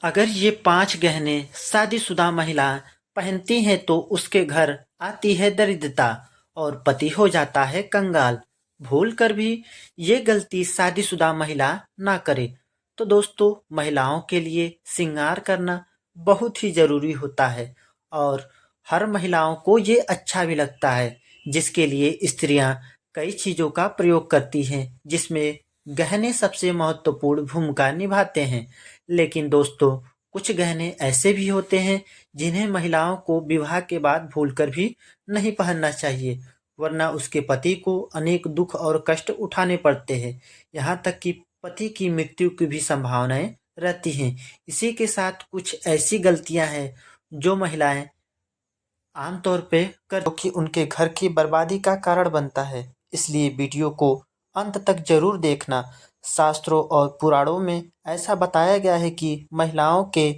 अगर ये 5 गहने शादीशुदा महिला पहनती है तो उसके घर आती है दरिद्रता और पति हो जाता है कंगाल। भूल कर भी ये गलती शादीशुदा महिला ना करे। तो दोस्तों, महिलाओं के लिए श्रृंगार करना बहुत ही ज़रूरी होता है और हर महिलाओं को ये अच्छा भी लगता है, जिसके लिए स्त्रियां कई चीज़ों का प्रयोग करती हैं, जिसमें गहने सबसे महत्वपूर्ण भूमिका निभाते हैं। लेकिन दोस्तों, कुछ गहने ऐसे भी होते हैं जिन्हें महिलाओं को विवाह के बाद भूलकर भी नहीं पहनना चाहिए, वरना उसके पति को अनेक दुख और कष्ट उठाने पड़ते हैं। यहाँ तक कि पति की मृत्यु की भी संभावनाएं रहती हैं। इसी के साथ कुछ ऐसी गलतियां हैं जो महिलाएं आमतौर पे कर जो कि उनके घर की बर्बादी का कारण बनता है। इसलिए वीडियो को अंत तक जरूर देखना। शास्त्रों और पुराणों में ऐसा बताया गया है कि महिलाओं के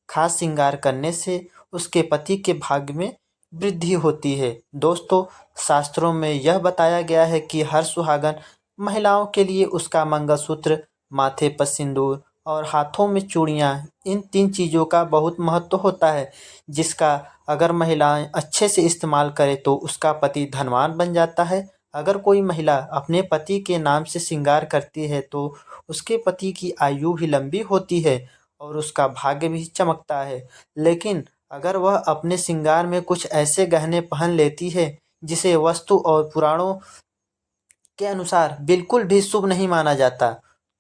खास श्रृंगार करने से उसके पति के भाग्य में वृद्धि होती है। दोस्तों, शास्त्रों में यह बताया गया है कि हर सुहागन महिलाओं के लिए उसका मंगलसूत्र, माथे पर सिंदूर और हाथों में चूड़ियाँ, इन 3 चीज़ों का बहुत महत्व होता है, जिसका अगर महिलाएं अच्छे से इस्तेमाल करे तो उसका पति धनवान बन जाता है। अगर कोई महिला अपने पति के नाम से श्रृंगार करती है तो उसके पति की आयु भी लंबी होती है और उसका भाग्य भी चमकता है। लेकिन अगर वह अपने श्रृंगार में कुछ ऐसे गहने पहन लेती है जिसे वास्तु और पुराणों के अनुसार बिल्कुल भी शुभ नहीं माना जाता,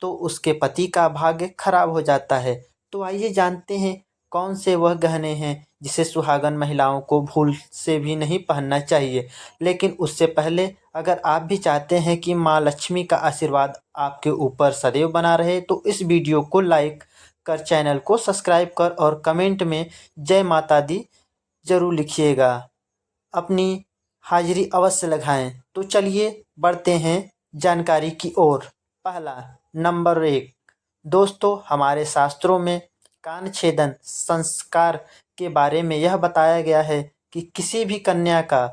तो उसके पति का भाग्य खराब हो जाता है। तो आइए जानते हैं कौन से वह गहने हैं जिसे सुहागन महिलाओं को भूल से भी नहीं पहनना चाहिए। लेकिन उससे पहले, अगर आप भी चाहते हैं कि माँ लक्ष्मी का आशीर्वाद आपके ऊपर सदैव बना रहे, तो इस वीडियो को लाइक कर, चैनल को सब्सक्राइब कर और कमेंट में जय माता दी जरूर लिखिएगा। अपनी हाजिरी अवश्य लगाएं। तो चलिए बढ़ते हैं जानकारी की ओर। पहला, नंबर 1। दोस्तों, हमारे शास्त्रों में कान छेदन संस्कार के बारे में यह बताया गया है कि किसी भी कन्या का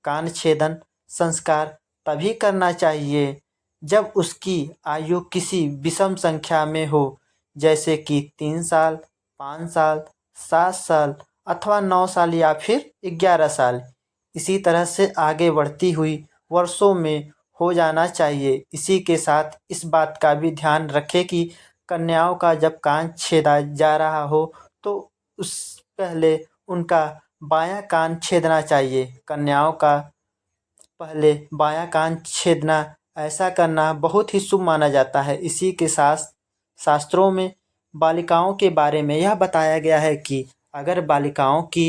कान छेदन संस्कार तभी करना चाहिए जब उसकी आयु किसी विषम संख्या में हो, जैसे कि 3 साल, 5 साल, 7 साल अथवा 9 साल या फिर 11 साल। इसी तरह से आगे बढ़ती हुई वर्षों में हो जाना चाहिए। इसी के साथ इस बात का भी ध्यान रखें कि कन्याओं का जब कान छेदा जा रहा हो तो उस पहले उनका बायां कान छेदना चाहिए। कन्याओं का पहले बायां कान छेदना, ऐसा करना बहुत ही शुभ माना जाता है। इसी के साथ शास्त्रों में बालिकाओं के बारे में यह बताया गया है कि अगर बालिकाओं की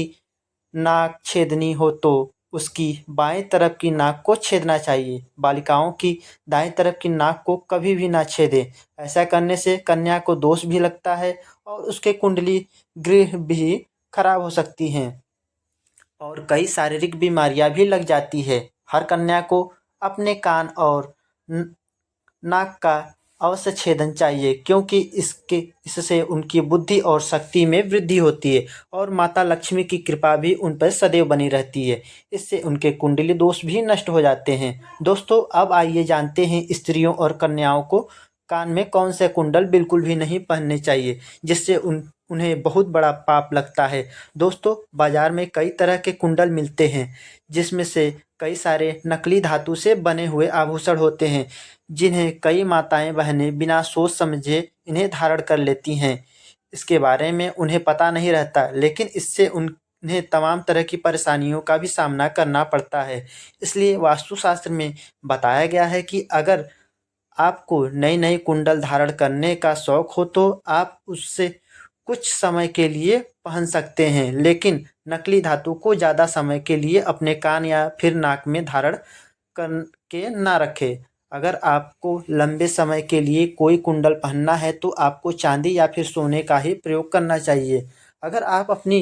नाक छेदनी हो तो उसकी बाएं तरफ की नाक को छेदना चाहिए। बालिकाओं की दाएं तरफ की नाक को कभी भी ना छेदें। ऐसा करने से कन्या को दोष भी लगता है और उसके कुंडली ग्रह भी खराब हो सकती हैं और कई शारीरिक बीमारियां भी लग जाती है। हर कन्या को अपने कान और नाक का अवश्य छेदन चाहिए, क्योंकि इससे उनकी बुद्धि और शक्ति में वृद्धि होती है और माता लक्ष्मी की कृपा भी उन पर सदैव बनी रहती है। इससे उनके कुंडली दोष भी नष्ट हो जाते हैं। दोस्तों, अब आइए जानते हैं स्त्रियों और कन्याओं को कान में कौन से कुंडल बिल्कुल भी नहीं पहनने चाहिए, जिससे उन्हें बहुत बड़ा पाप लगता है। दोस्तों, बाजार में कई तरह के कुंडल मिलते हैं, जिसमें से कई सारे नकली धातु से बने हुए आभूषण होते हैं, जिन्हें कई माताएं बहनें बिना सोच समझे इन्हें धारण कर लेती हैं। इसके बारे में उन्हें पता नहीं रहता, लेकिन इससे उन्हें तमाम तरह की परेशानियों का भी सामना करना पड़ता है। इसलिए वास्तुशास्त्र में बताया गया है कि अगर आपको नई नई कुंडल धारण करने का शौक हो तो आप उससे कुछ समय के लिए पहन सकते हैं, लेकिन नकली धातु को ज़्यादा समय के लिए अपने कान या फिर नाक में धारण करके ना रखें। अगर आपको लंबे समय के लिए कोई कुंडल पहनना है तो आपको चांदी या फिर सोने का ही प्रयोग करना चाहिए। अगर आप अपनी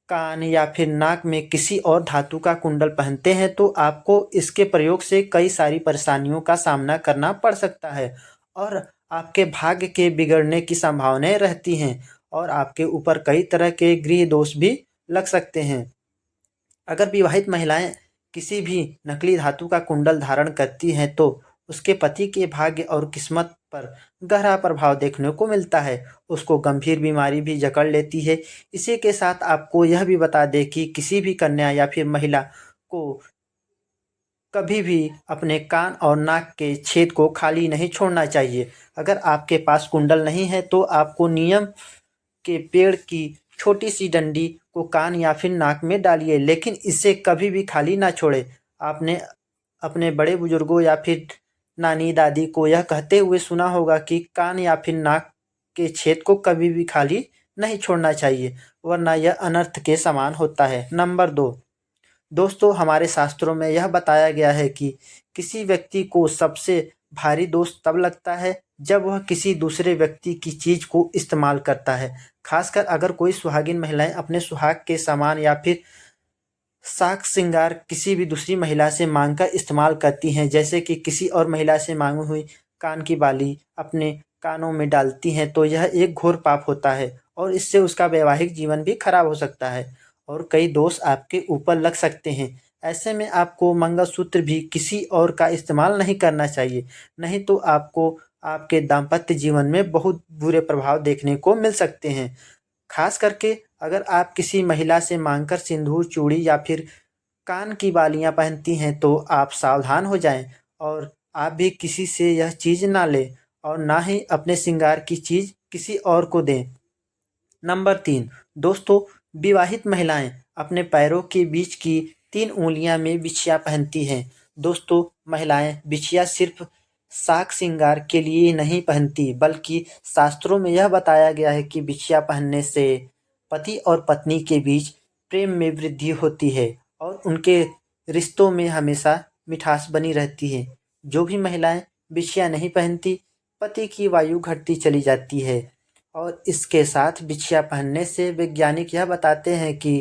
कान या फिर नाक में किसी और धातु का कुंडल पहनते हैं तो आपको इसके प्रयोग से कई सारी परेशानियों का सामना करना पड़ सकता है और आपके भाग्य के बिगड़ने की संभावनाएं रहती हैं और आपके ऊपर कई तरह के गृह दोष भी लग सकते हैं। अगर विवाहित महिलाएं किसी भी नकली धातु का कुंडल धारण करती हैं तो उसके पति के भाग्य और किस्मत पर गहरा प्रभाव देखने को मिलता है। उसको गंभीर बीमारी भी जकड़ लेती है। इसी के साथ आपको यह भी बता दें कि किसी भी कन्या या फिर महिला को कभी भी अपने कान और नाक के छेद को खाली नहीं छोड़ना चाहिए। अगर आपके पास कुंडल नहीं है तो आपको नीम के पेड़ की छोटी सी डंडी को कान या फिर नाक में डालिए, लेकिन इसे कभी भी खाली ना छोड़े। आपने अपने बड़े बुजुर्गों या फिर नानी दादी को यह कहते हुए सुना होगा कि कान या फिर नाक के छेद को कभी भी खाली नहीं छोड़ना चाहिए, वरना यह अनर्थ के समान होता है। नंबर 2, दोस्तों, हमारे शास्त्रों में यह बताया गया है कि किसी व्यक्ति को सबसे भारी दोष तब लगता है जब वह किसी दूसरे व्यक्ति की चीज को इस्तेमाल करता है। खासकर अगर कोई सुहागिन महिलाएं अपने सुहाग के सामान या फिर साक श्रृंगार किसी भी दूसरी महिला से मांगकर इस्तेमाल करती हैं, जैसे कि किसी और महिला से मांगी हुई कान की बाली अपने कानों में डालती हैं, तो यह एक घोर पाप होता है और इससे उसका वैवाहिक जीवन भी खराब हो सकता है और कई दोष आपके ऊपर लग सकते हैं। ऐसे में आपको मंगलसूत्र भी किसी और का इस्तेमाल नहीं करना चाहिए, नहीं तो आपको आपके दाम्पत्य जीवन में बहुत बुरे प्रभाव देखने को मिल सकते हैं। खास करके अगर आप किसी महिला से मांगकर सिंदूर, चूड़ी या फिर कान की बालियां पहनती हैं, तो आप सावधान हो जाएं और आप भी किसी से यह चीज़ ना लें और ना ही अपने श्रृंगार की चीज़ किसी और को दें। नंबर 3, दोस्तों, विवाहित महिलाएं अपने पैरों के बीच की 3 उँगलियां में बिछिया पहनती हैं। दोस्तों, महिलाएं बिछिया सिर्फ साक श्रृंगार के लिए ही नहीं पहनती, बल्कि शास्त्रों में यह बताया गया है कि बिछिया पहनने से पति और पत्नी के बीच प्रेम में वृद्धि होती है और उनके रिश्तों में हमेशा मिठास बनी रहती है। जो भी महिलाएं बिछिया नहीं पहनती, पति की वायु घटती चली जाती है और इसके साथ बिछिया पहनने से वैज्ञानिक यह बताते हैं कि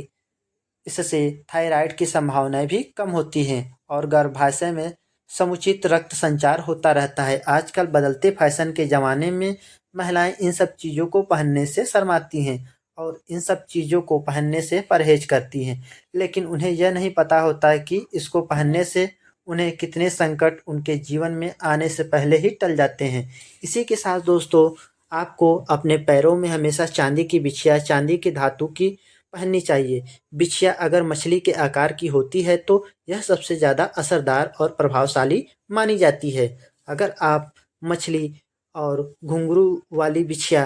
इससे थायराइड की संभावनाएं भी कम होती हैं और गर्भाशय में समुचित रक्त संचार होता रहता है। आजकल बदलते फैशन के ज़माने में महिलाएं इन सब चीज़ों को पहनने से शर्माती हैं और इन सब चीज़ों को पहनने से परहेज करती हैं, लेकिन उन्हें यह नहीं पता होता है कि इसको पहनने से उन्हें कितने संकट उनके जीवन में आने से पहले ही टल जाते हैं। इसी के साथ दोस्तों, आपको अपने पैरों में हमेशा चांदी की बिछिया, चांदी की धातु की पहननी चाहिए। बिछिया अगर मछली के आकार की होती है तो यह सबसे ज़्यादा असरदार और प्रभावशाली मानी जाती है। अगर आप मछली और घुंघरू वाली बिछिया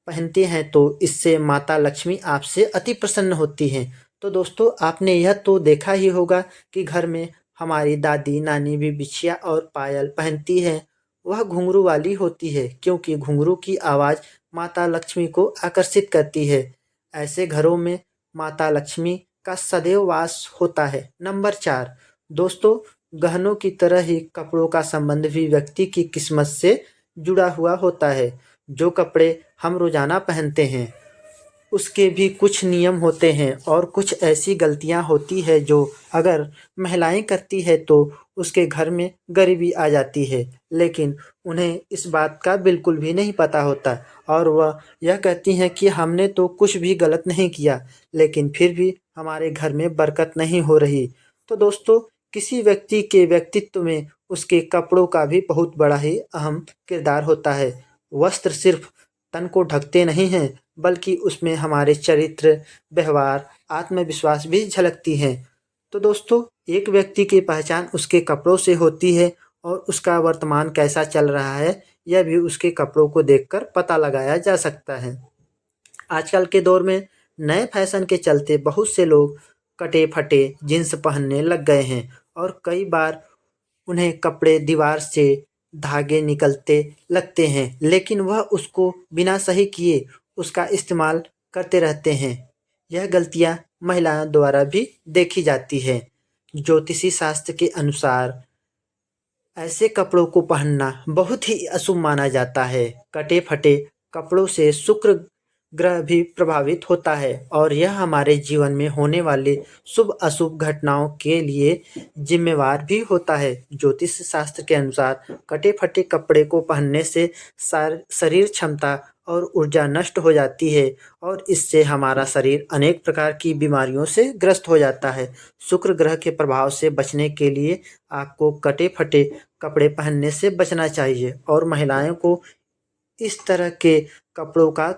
पहनते हैं तो इससे माता लक्ष्मी आपसे अति प्रसन्न होती हैं। तो दोस्तों, आपने यह तो देखा ही होगा कि घर में हमारी दादी नानी भी बिछिया और पायल पहनती हैं। वह घुंघरू वाली होती है क्योंकि घुंघरू की आवाज़ माता लक्ष्मी को आकर्षित करती है। ऐसे घरों में माता लक्ष्मी का सदैव वास होता है। नंबर 4, दोस्तों, गहनों की तरह ही कपड़ों का संबंध भी व्यक्ति की किस्मत से जुड़ा हुआ होता है। जो कपड़े हम रोज़ाना पहनते हैं उसके भी कुछ नियम होते हैं और कुछ ऐसी गलतियां होती है जो अगर महिलाएं करती है तो उसके घर में गरीबी आ जाती है, लेकिन उन्हें इस बात का बिल्कुल भी नहीं पता होता और वह यह कहती हैं कि हमने तो कुछ भी गलत नहीं किया, लेकिन फिर भी हमारे घर में बरकत नहीं हो रही। तो दोस्तों, किसी व्यक्ति के व्यक्तित्व में उसके कपड़ों का भी बहुत बड़ा ही अहम किरदार होता है। वस्त्र सिर्फ तन को ढकते नहीं हैं, बल्कि उसमें हमारे चरित्र, व्यवहार, आत्मविश्वास भी झलकती हैं। तो दोस्तों, एक व्यक्ति की पहचान उसके कपड़ों से होती है और उसका वर्तमान कैसा चल रहा है यह भी उसके कपड़ों को देखकर पता लगाया जा सकता है। आजकल के दौर में नए फैशन के चलते बहुत से लोग कटे-फटे जीन्स पहनने लग गए हैं और कई बार उन्हें कपड़े दीवार से धागे निकलते लगते हैं, लेकिन वह उसको बिना सही किए उसका इस्तेमाल करते रहते हैं। यह गलतियां महिलाओं द्वारा भी देखी जाती है। ज्योतिषी शास्त्र के अनुसार ऐसे कपड़ों को पहनना बहुत ही अशुभ माना जाता है। कटे फटे कपड़ों से शुक्र ग्रह भी प्रभावित होता है और यह हमारे जीवन में होने वाले शुभ अशुभ घटनाओं के लिए जिम्मेवार भी होता है। ज्योतिष शास्त्र के अनुसार कटे फटे कपड़े को पहनने से शरीर क्षमता और ऊर्जा नष्ट हो जाती है और इससे हमारा शरीर अनेक प्रकार की बीमारियों से ग्रस्त हो जाता है। शुक्र ग्रह के प्रभाव से बचने के लिए आपको कटे-फटे कपड़े पहनने से बचना चाहिए और महिलाओं को इस तरह के कपड़ों का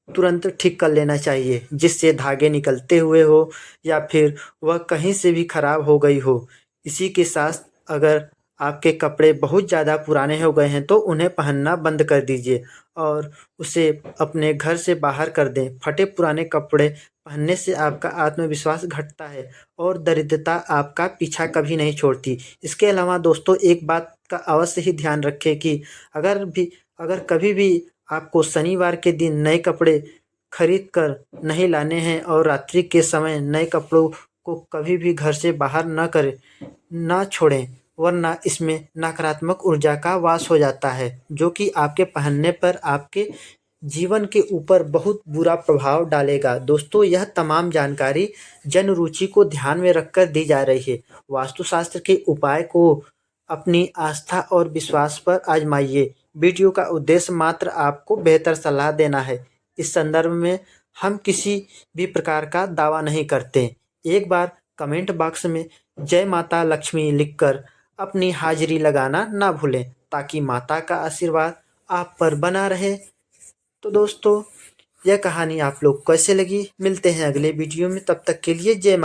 तुरंत ठीक कर लेना चाहिए, जिससे धागे निकलते हुए हो या फिर वह कहीं से भी खराब हो गई हो। इसी के साथ अगर आपके कपड़े बहुत ज़्यादा पुराने हो गए हैं तो उन्हें पहनना बंद कर दीजिए और उसे अपने घर से बाहर कर दें। फटे पुराने कपड़े पहनने से आपका आत्मविश्वास घटता है और दरिद्रता आपका पीछा कभी नहीं छोड़ती। इसके अलावा दोस्तों एक बात का अवश्य ही ध्यान रखें कि अगर कभी भी आपको शनिवार के दिन नए कपड़े खरीद कर नहीं लाने हैं और रात्रि के समय नए कपड़ों को कभी भी घर से बाहर ना छोड़ें, वरना इसमें नकारात्मक ऊर्जा का वास हो जाता है, जो कि आपके पहनने पर आपके जीवन के ऊपर बहुत बुरा प्रभाव डालेगा। दोस्तों, यह तमाम जानकारी जन रुचि को ध्यान में रखकर दी जा रही है। वास्तुशास्त्र के उपाय को अपनी आस्था और विश्वास पर आजमाइए। वीडियो का उद्देश्य मात्र आपको बेहतर सलाह देना है। इस संदर्भ में हम किसी भी प्रकार का दावा नहीं करते। एक बार कमेंट बॉक्स में जय माता लक्ष्मी लिखकर अपनी हाजिरी लगाना ना भूलें, ताकि माता का आशीर्वाद आप पर बना रहे। तो दोस्तों, यह कहानी आप लोग कैसे लगी? मिलते हैं अगले वीडियो में, तब तक के लिए जय माता।